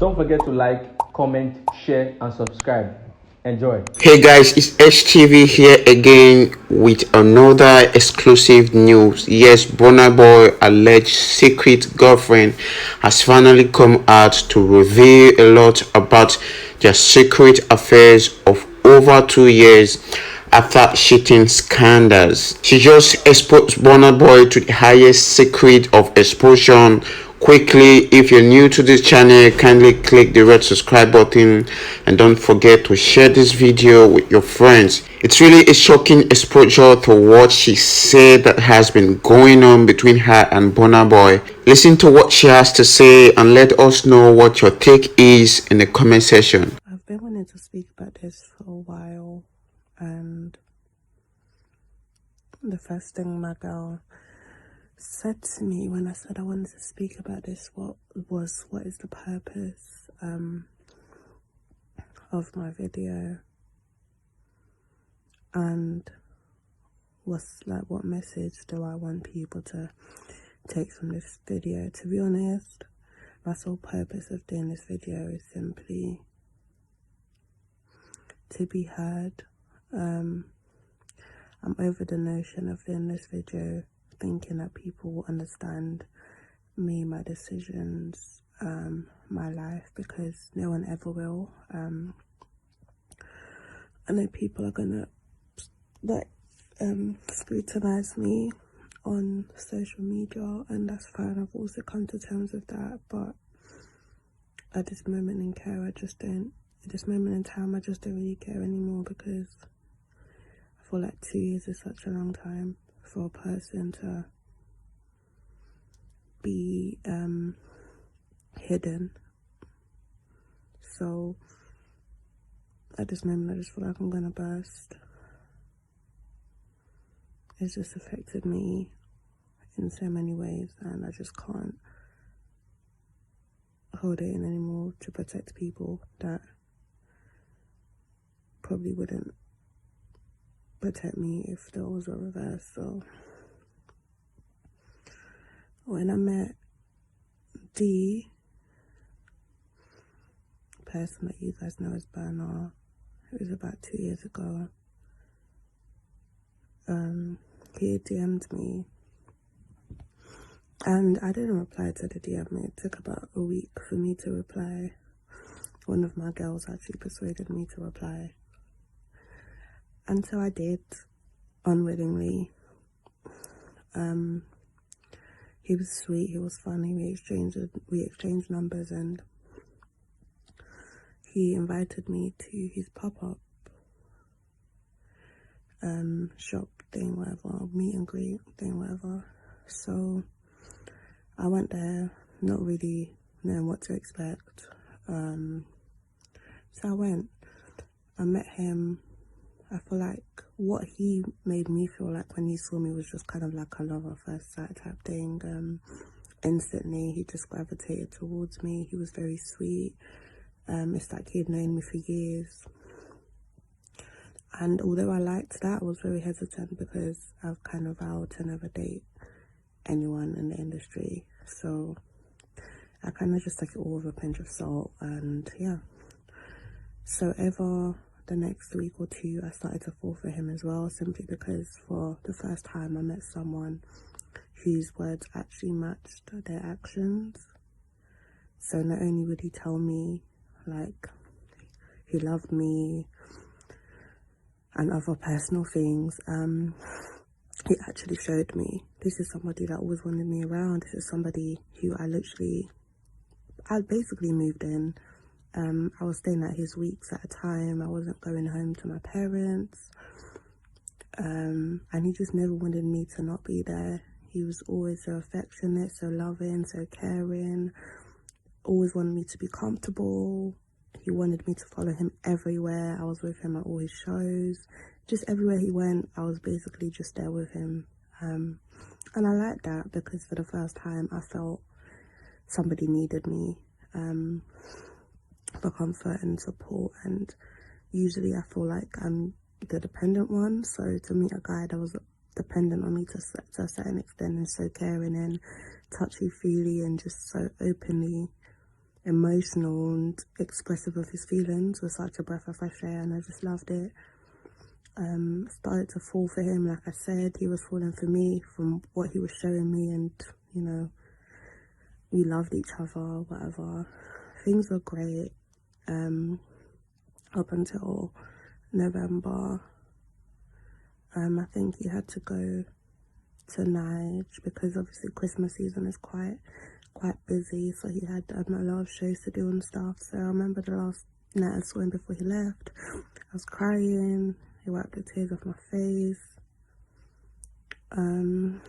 Don't forget to like, comment, share, and subscribe. Enjoy. Hey guys, it's HTV here again with another exclusive news. Yes, Burna Boy alleged secret girlfriend has finally come out to reveal a lot about their secret affairs of over 2 years after cheating scandals. She just exposed Burna Boy to the highest secret of exposure. Quickly, if you're new to this channel, kindly click the red subscribe button and don't forget to share this video with your friends. It's really a shocking exposure to what she said that has been going on between her and Burna Boy. Listen to what she has to say and let us know what your take is in the comment section. I've been wanting to speak about this for a while, and the first thing my girl said to me when I said I wanted to speak about this what is the purpose of my video, and what message do I want people to take from this video. To be honest, my sole purpose of doing this video is simply to be heard. I'm over the notion of doing this video thinking that people will understand me, my decisions, my life, because no one ever will. I know people are gonna scrutinize me on social media, and that's fine. I've also come to terms with that, but at this moment in time, I just don't really care anymore, because I feel like 2 years is such a long time for a person to be hidden. So at this moment, I just feel like I'm gonna burst. It's just affected me in so many ways, and I just can't hold it in anymore to protect people that probably wouldn't protect me if there was a reverse. So when I met the person that you guys know as Burna, it was about 2 years ago, he DM'd me, and I didn't reply to the DM. It took about a week for me to reply. One of my girls actually persuaded me to reply, and so I did, unwillingly. He was sweet, he was funny, we exchanged numbers, and he invited me to his pop-up shop thing, whatever, meet and greet thing, whatever. So I went there, not really knowing what to expect. So I went, I met him. I feel like what he made me feel like when he saw me was just kind of like a love at first sight type thing. Instantly, he just gravitated towards me. He was very sweet. It's like he'd known me for years. And although I liked that, I was very hesitant because I've kind of vowed to never date anyone in the industry. So I kind of just took it all with a pinch of salt, and yeah. So over the next week or two, I started to fall for him as well, simply because for the first time I met someone whose words actually matched their actions. So not only would he tell me like he loved me and other personal things, he actually showed me, this is somebody that always wanted me around. This is somebody who I basically moved in. I was staying at his weeks at a time. I wasn't going home to my parents. And he just never wanted me to not be there. He was always so affectionate, so loving, so caring. Always wanted me to be comfortable. He wanted me to follow him everywhere. I was with him at all his shows. Just everywhere he went, I was basically just there with him. And I liked that, because for the first time I felt somebody needed me for comfort and support. And usually I feel like I'm the dependent one. So to meet a guy that dependent on me to a certain extent, and so caring and touchy-feely and just so openly emotional and expressive of his feelings was such a breath of fresh air, and I just loved it. Started to fall for him, like I said. He was falling for me from what he was showing me, and you know, we loved each other, whatever. Things were great up until November. I think he had to go to Nige because obviously Christmas season is quite busy, so he had a lot of shows to do and stuff. So I remember the last night I saw him before he left, I was crying. He wiped the tears off my face, and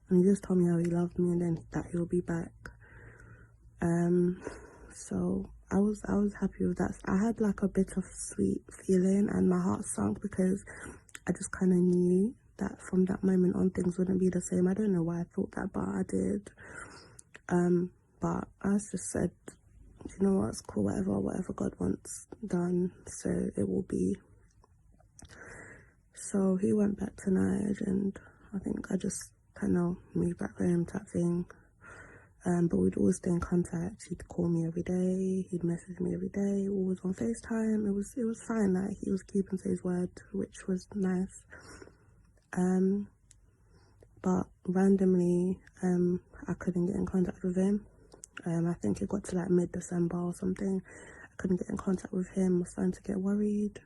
he just told me how he loved me and then that he'll be back. So I was happy with that. I had like a bittersweet feeling and my heart sunk because I just kind of knew that from that moment on things wouldn't be the same. I don't know why I thought that, but I did. But I just said, you know what, it's cool, whatever God wants done, so it will be. So he went back to Nige, and I think I just kind of moved back home type thing. But we'd always stay in contact. He'd call me every day, he'd message me every day, always on FaceTime. It was fine, like he was keeping to his word, which was nice. But randomly, I couldn't get in contact with him. I think it got to like mid-December or something. I couldn't get in contact with him. I was starting to get worried.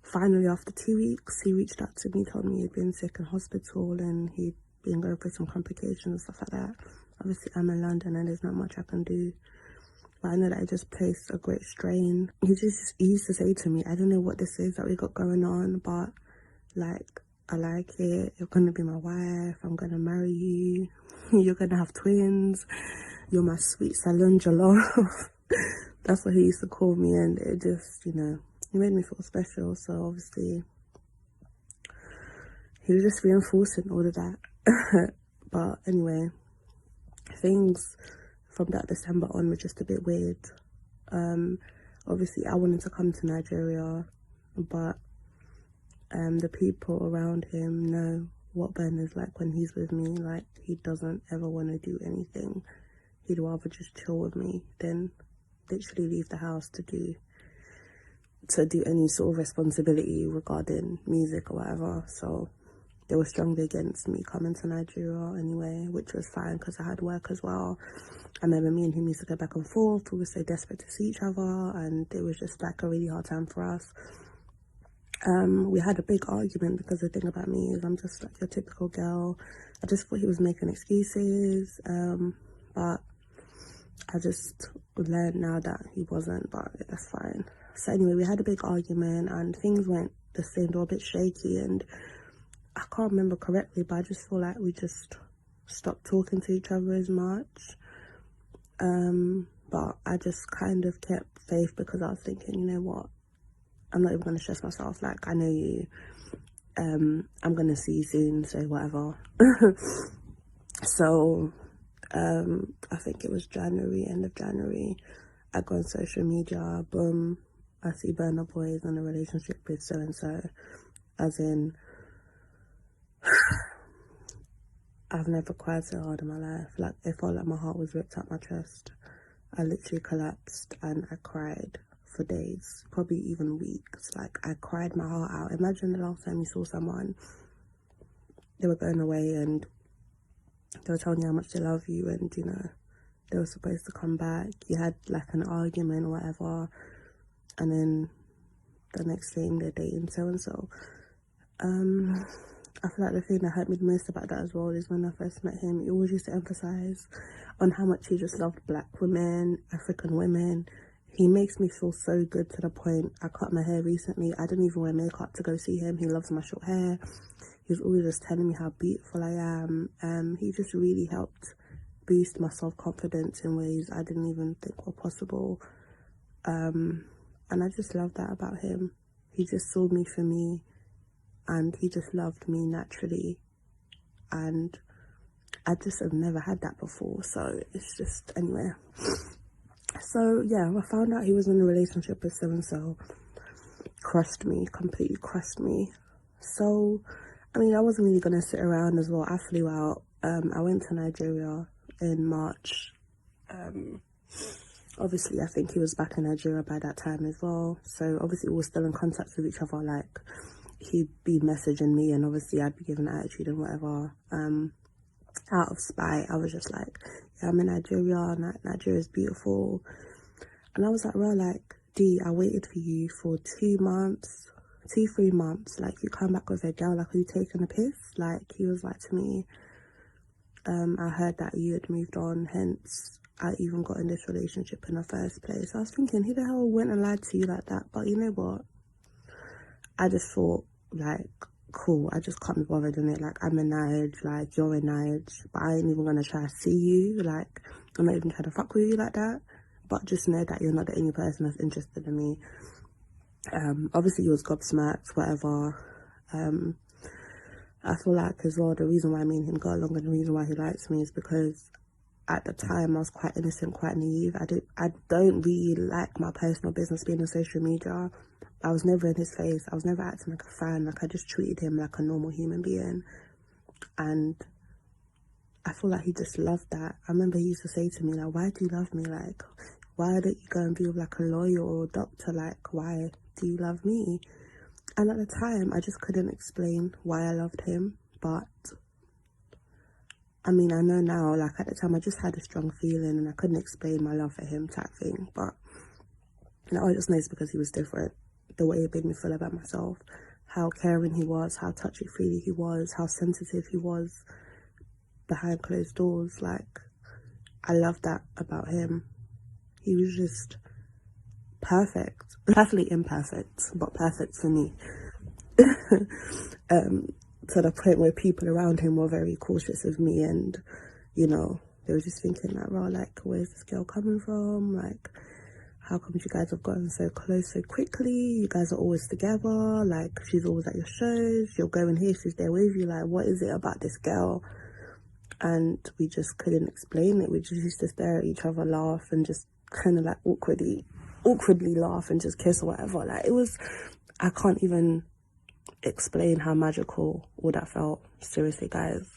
Finally, after 2 weeks, he reached out to me, told me he'd been sick in hospital and he'd been going through some complications and stuff like that. Obviously, I'm in London and there's not much I can do. But I know that I just placed a great strain. He used to say to me, I don't know what this is that we got going on, but like, I like it. You're gonna be my wife. I'm gonna marry you. You're gonna have twins. You're my sweet salon jollof. That's what he used to call me, and it just, you know, he made me feel special. So obviously, he was just reinforcing all of that. But anyway, things from that December on were just a bit weird. Obviously, I wanted to come to Nigeria, but the people around him know what Ben is like when he's with me. Like, he doesn't ever want to do anything. He'd rather just chill with me than literally leave the house to do any sort of responsibility regarding music or whatever. So they were strongly against me coming to Nigeria anyway, which was fine because I had work as well. I remember me and him used to go back and forth. We were so desperate to see each other, and it was just like a really hard time for us. We had a big argument because the thing about me is I'm just like your typical girl. I just thought he was making excuses, but I just learned now that he wasn't, but that's fine. So anyway, we had a big argument and things went the same, they were a bit shaky, and I can't remember correctly, but I just feel like we just stopped talking to each other as much. But I just kind of kept faith because I was thinking, you know what, I'm not even going to stress myself. Like, I know you. I'm going to see you soon, so whatever. So, I think it was January, end of January. I go on social media, boom, I see Burna Boy is in a relationship with so-and-so. As in, I've never cried so hard in my life. Like, it felt like my heart was ripped out my chest. I literally collapsed and I cried for days, probably even weeks. Like, I cried my heart out. Imagine the last time you saw someone, they were going away and they were telling you how much they love you, and you know, they were supposed to come back. You had like an argument or whatever, and then the next thing they're dating so-and-so. I feel like the thing that hurt me the most about that as well is when I first met him, he always used to emphasize on how much he just loved black women, African women. He makes me feel so good to the point, I cut my hair recently. I didn't even wear makeup to go see him. He loves my short hair. He's always just telling me how beautiful I am. He just really helped boost my self-confidence in ways I didn't even think were possible. And I just love that about him. He just saw me for me, and he just loved me naturally, and I just have never had that before. So it's just, anyway. So yeah, I found out he was in a relationship with so-and-so. Crushed me, completely crushed me. So, I mean, I wasn't really gonna sit around as well. I flew out. I went to Nigeria in March. Obviously, I think he was back in Nigeria by that time as well. So obviously, we were still in contact with each other. Like, he'd be messaging me, and obviously, I'd be giving attitude and whatever. Out of spite, I was just like, yeah, I'm in Nigeria. Nigeria's beautiful. And I was like, well, like, D, I waited for you for 3 months. Like, you come back with a girl, like, are you taking a piss? Like, he was like to me, I heard that you had moved on, hence I even got in this relationship in the first place. I was thinking, who the hell went and lied to you like that? But you know what? I just thought, like, cool, I just can't be bothered in it. Like, I'm in Nige, like, you're in Nige, but I ain't even gonna try to see you. Like, I'm not even trying to fuck with you like that. But just know that you're not the only person that's interested in me. Obviously he was gobsmacked, whatever. I feel like as well the reason why me and him got along and the reason why he likes me is because at the time I was quite innocent, quite naive. I don't really like my personal business being on social media. I was never in his face. I was never acting like a fan. Like, I just treated him like a normal human being. And I feel like he just loved that. I remember he used to say to me, like, why do you love me? Like, why don't you go and be with like a lawyer or a doctor? Like, why do you love me? And at the time, I just couldn't explain why I loved him. But I mean, I know now, like, at the time, I just had a strong feeling and I couldn't explain my love for him type thing. But now I just know it's because he was different. The way it made me feel about myself, how caring he was, how touchy-feely he was, how sensitive he was behind closed doors. Like, I loved that about him. He was just perfect, perfectly imperfect, but perfect for me. To the point where people around him were very cautious of me, and you know, they were just thinking like, well, like, where's this girl coming from? Like, how come you guys have gotten so close so quickly? You guys are always together. Like, she's always at your shows. You're going here, she's there with you. Like, what is it about this girl? And we just couldn't explain it. We just used to stare at each other, laugh, and just kind of like awkwardly laugh and just kiss or whatever. Like, it was, I can't even explain how magical all that felt. Seriously, guys.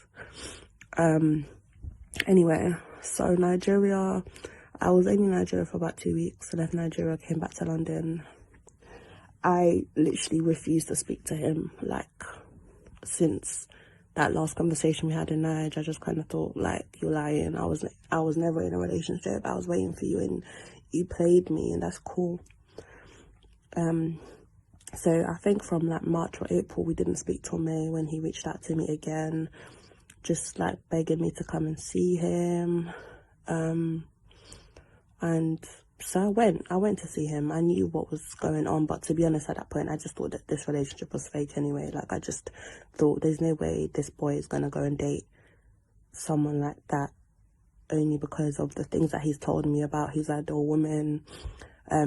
Anyway, so Nigeria, I was only in Nigeria for about 2 weeks. I left Nigeria, came back to London. I literally refused to speak to him, like, since that last conversation we had in Nigeria. I just kind of thought, like, you're lying. I was never in a relationship. I was waiting for you and you played me, and that's cool. So I think from like March or April, we didn't speak till May, when he reached out to me again, just like begging me to come and see him. And so I went to see him. I knew what was going on, but to be honest, at that point, I just thought that this relationship was fake anyway. Like, I just thought there's no way this boy is gonna go and date someone like that, only because of the things that he's told me about his ideal woman.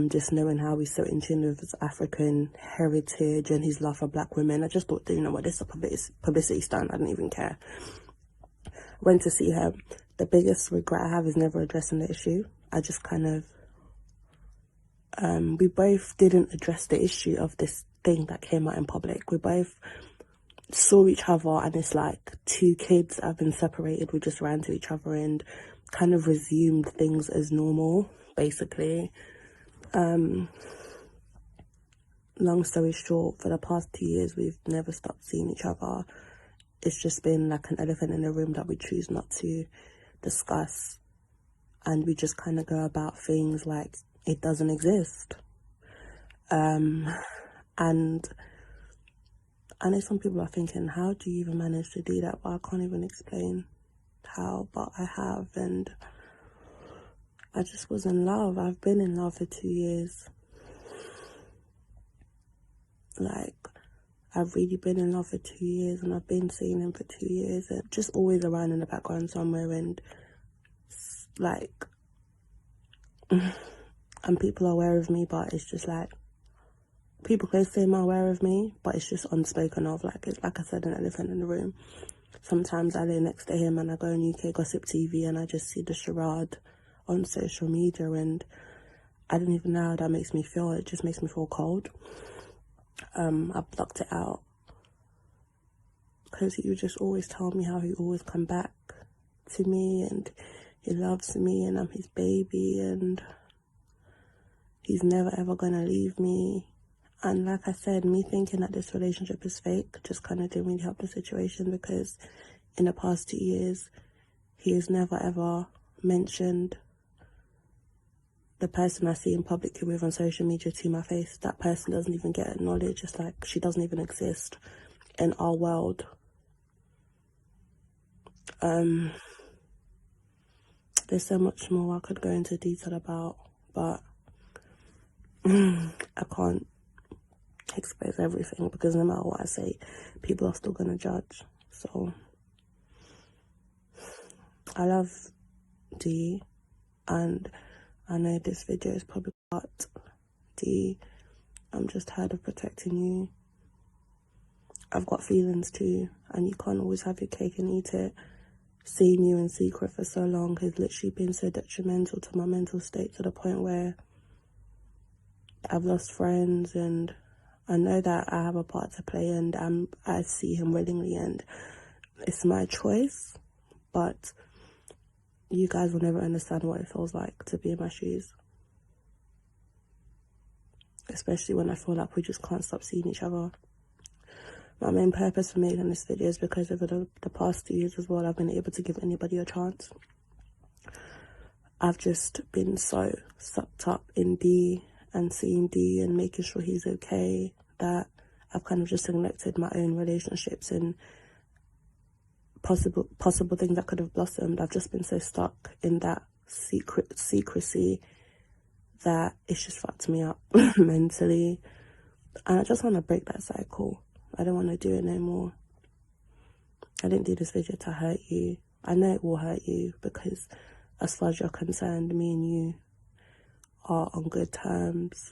Just knowing how he's so in tune with his African heritage and his love for black women. I just thought, you know what, this is a publicity stunt. I didn't even care. Went to see him. The biggest regret I have is never addressing the issue. I just kind of, we both didn't address the issue of this thing that came out in public. We both saw each other, and it's like 2 kids have been separated. We just ran to each other and kind of resumed things as normal, basically. Long story short, for the past 2 years, we've never stopped seeing each other. It's just been like an elephant in the room that we choose not to discuss. And we just kind of go about things like it doesn't exist. And I know some people are thinking, how do you even manage to do that? But I can't even explain how, but I have. And I just was in love. I've been in love for 2 years. Like, I've really been in love for 2 years, and I've been seeing him for 2 years, and just always around in the background somewhere, and like, and people are aware of me, but it's just like, people close to him are aware of me, but it's just unspoken of. Like, it's like I said, an elephant in the room. Sometimes I lay next to him and I go on UK Gossip TV and I just see the charade on social media, and I don't even know how that makes me feel. It just makes me feel cold. I've blocked it out. because he would just always tell me how he always come back to me and he loves me and I'm his baby and he's never ever gonna leave me. And like I said, me thinking that this relationship is fake just kind of didn't really help the situation, because in the past 2 years, he has never ever mentioned the person I see him publicly with on social media to my face. That person doesn't even get acknowledged. It's like she doesn't even exist in our world. There's so much more I could go into detail about, but I can't expose everything, because no matter what I say, people are still gonna judge. So I love D, and I know this video is probably about D. I'm just tired of protecting you. I've got feelings too, and you can't always have your cake and eat it. Seeing you in secret for so long has literally been so detrimental to my mental state, to the point where I've lost friends, and I know that I have a part to play, and I see him willingly, and it's my choice, but you guys will never understand what it feels like to be in my shoes. Especially when I feel like we just can't stop seeing each other. My main purpose for making this video is because over the past 2 years as well, I've been able to give anybody a chance. I've just been so sucked up in D and seeing D and making sure he's okay, that I've kind of just neglected my own relationships and possible things that could have blossomed. I've just been so stuck in that secrecy that it's just fucked me up mentally, and I just want to break that cycle. I don't want to do it no more. I didn't do this video to hurt you. I know it will hurt you, because as far as you're concerned, me and you are on good terms,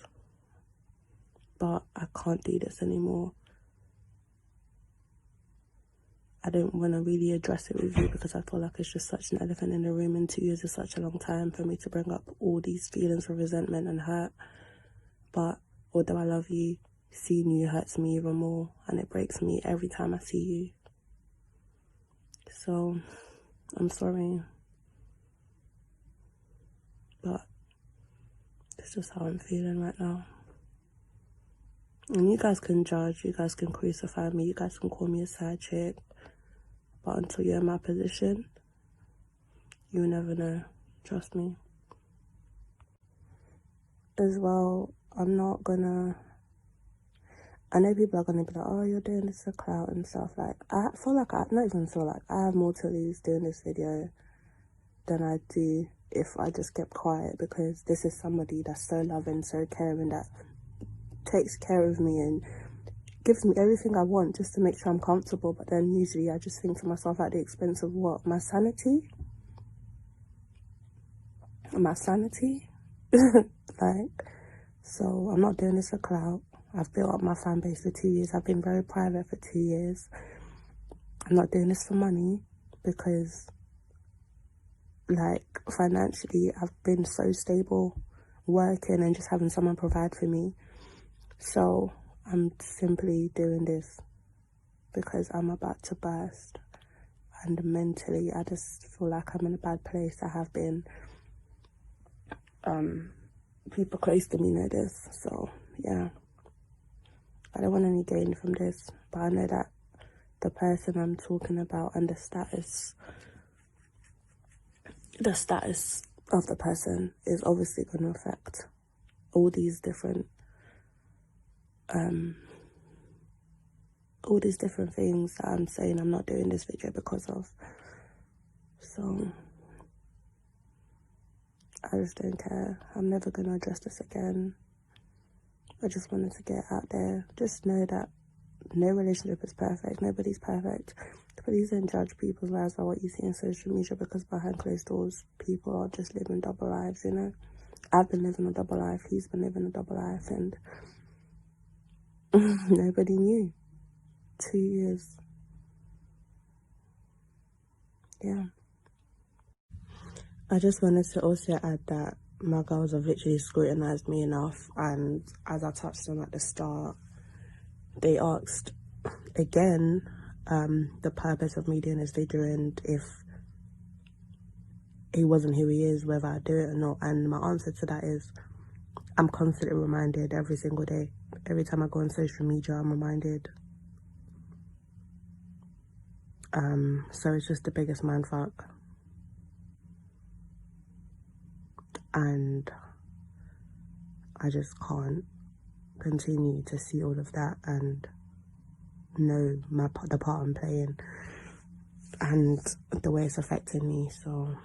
but I can't do this anymore. I don't want to really address it with you, because I feel like it's just such an elephant in the room, and 2 years is such a long time for me to bring up all these feelings of resentment and hurt. But although I love you, seeing you hurts me even more, and it breaks me every time I see you. So I'm sorry, but it's just how I'm feeling right now. And you guys can judge, you guys can crucify me, you guys can call me a side chick, but until you're in my position, you'll never know. Trust me. As well, I'm not gonna... I know people are gonna be like, oh, you're doing this for clout and stuff. Like, I feel like I have more to lose doing this video than I do if I just kept quiet, because this is somebody that's so loving, so caring, that takes care of me and gives me everything I want just to make sure I'm comfortable. But then usually I just think to myself, at the expense of what? My sanity? My sanity? Like, so I'm not doing this for clout. I've built up my fan base for 2 years. I've been very private for 2 years. I'm not doing this for money, because, like, financially, I've been so stable working and just having someone provide for me. So I'm simply doing this because I'm about to burst. And mentally, I just feel like I'm in a bad place. I have been. People close to me know this. So, yeah. I don't want any gain from this, but I know that the person I'm talking about and the status of the person is obviously going to affect all these different things that I'm saying I'm not doing this video because of. So I just don't care. I'm never going to address this again. I just wanted to get out there. Just know that no relationship is perfect. Nobody's perfect. Please don't judge people's lives by what you see on social media, because behind closed doors, people are just living double lives, you know? I've been living a double life. He's been living a double life, and nobody knew. 2 years. Yeah. I just wanted to also add that my girls have literally scrutinized me enough, and as I touched on at the start, they asked again the purpose of me doing this video, and if he wasn't who he is, whether I do it or not. And my answer to that is, I'm constantly reminded every single day. Every time I go on social media, I'm reminded. So it's just the biggest mindfuck. And I just can't continue to see all of that and know the part I'm playing and the way it's affecting me. So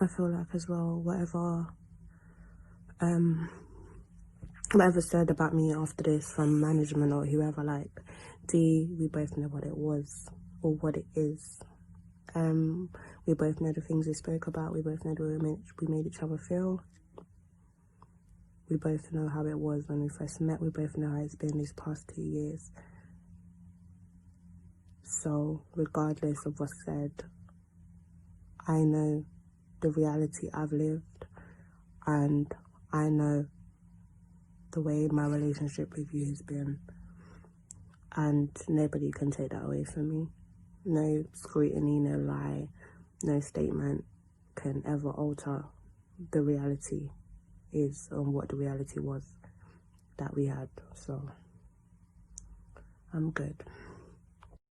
I feel like as well, whatever said about me after this from management or whoever, like, we both know what it was or what it is. We both know the things we spoke about. We both know the way we made each other feel. We both know how it was when we first met. We both know how it's been these past 2 years. So regardless of what's said, I know the reality I've lived, and I know the way my relationship with you has been, and nobody can take that away from me. No scrutiny, no lie, no statement can ever alter the reality is on what the reality was that we had. So I'm good.